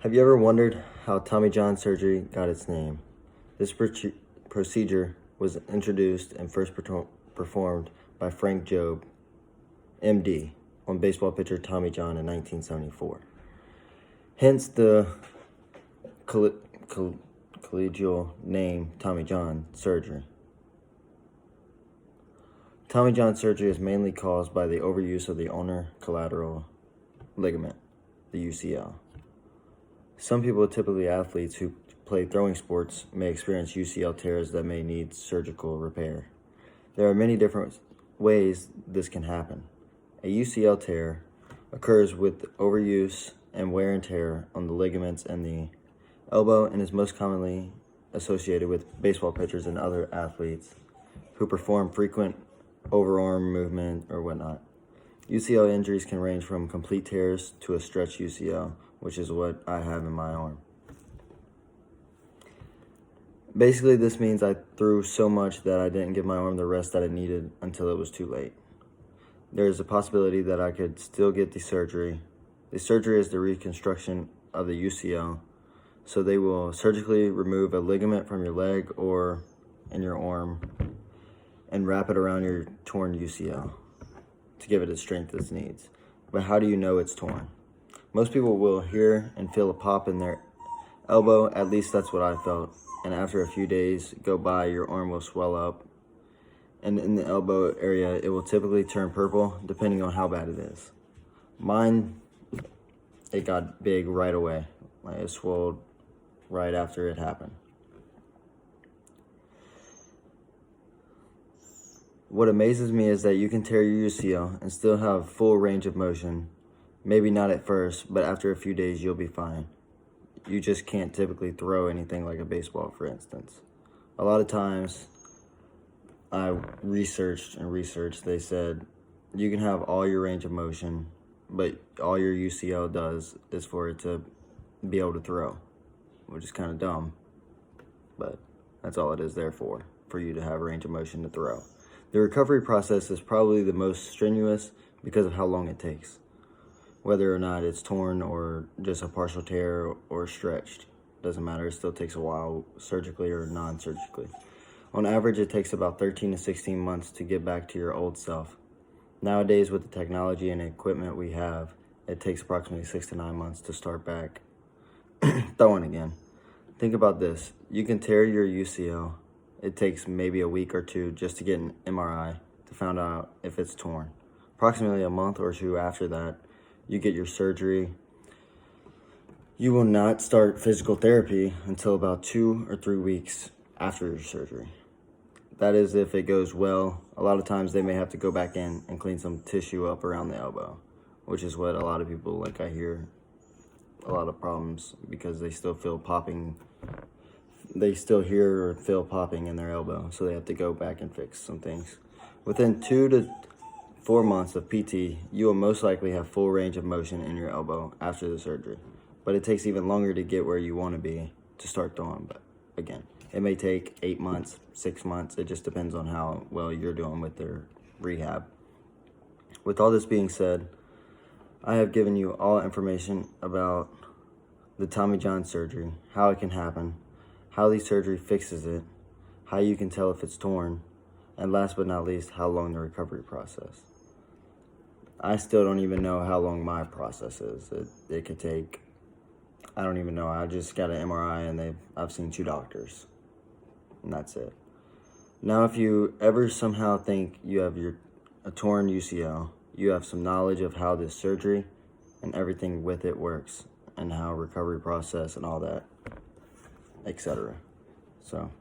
Have you ever wondered how Tommy John surgery got its name? This procedure was introduced and first performed by Frank Jobe, MD, on baseball pitcher Tommy John in 1974. Hence the collegial name Tommy John surgery. Tommy John surgery is mainly caused by the overuse of the ulnar collateral ligament, the UCL. Some people, typically athletes who play throwing sports, may experience UCL tears that may need surgical repair. There are many different ways this can happen. A UCL tear occurs with overuse and wear and tear on the ligaments and the elbow, and is most commonly associated with baseball pitchers and other athletes who perform frequent overarm movement or whatnot. UCL injuries can range from complete tears to a stretched UCL, which is what I have in my arm. Basically, this means I threw so much that I didn't give my arm the rest that it needed until it was too late. There is a possibility that I could still get the surgery. The surgery is the reconstruction of the UCL, so they will surgically remove a ligament from your leg or in your arm and wrap it around your torn UCL to give it the strength it needs. But how do you know it's torn? Most people will hear and feel a pop in their elbow, at least that's what I felt. And after a few days go by, your arm will swell up. And in the elbow area, it will typically turn purple, depending on how bad it is. Mine, it got big right away. Like it swelled right after it happened. What amazes me is that you can tear your UCL and still have full range of motion. Maybe not at first, but after a few days, you'll be fine. You just can't typically throw anything like a baseball, for instance. A lot of times, I researched, they said you can have all your range of motion, but all your UCL does is for it to be able to throw, which is kind of dumb, but that's all it is there for you to have range of motion to throw. The recovery process is probably the most strenuous because of how long it takes. Whether or not it's torn or just a partial tear or stretched, doesn't matter. It still takes a while, surgically or non-surgically. On average, it takes about 13 to 16 months to get back to your old self. Nowadays, with the technology and equipment we have, it takes approximately 6 to 9 months to start back throwing again. Think about this. You can tear your UCL. It takes maybe a week or two just to get an MRI to find out if it's torn. Approximately a month or two after that, you get your surgery. You will not start physical therapy until about 2 or 3 weeks after your surgery. That is if it goes well. A lot of times they may have to go back in and clean some tissue up around the elbow, which is what a lot of people, like I hear a lot of problems because they still feel popping. They still hear or feel popping in their elbow, so they have to go back and fix some things. Within 2 to 4 months of PT, you will most likely have full range of motion in your elbow after the surgery. But it takes even longer to get where you want to be to start throwing. But again, it may take 8 months, 6 months. It just depends on how well you're doing with their rehab. With all this being said, I have given you all information about the Tommy John surgery, how it can happen, how the surgery fixes it, how you can tell if it's torn, and last but not least, how long the recovery process. I still don't even know how long my process is. It could take, I don't even know. I just got an MRI and I've seen 2 doctors, and that's it. Now, if you ever somehow think you have a torn UCL, you have some knowledge of how this surgery and everything with it works, and how recovery process and all that, etc. So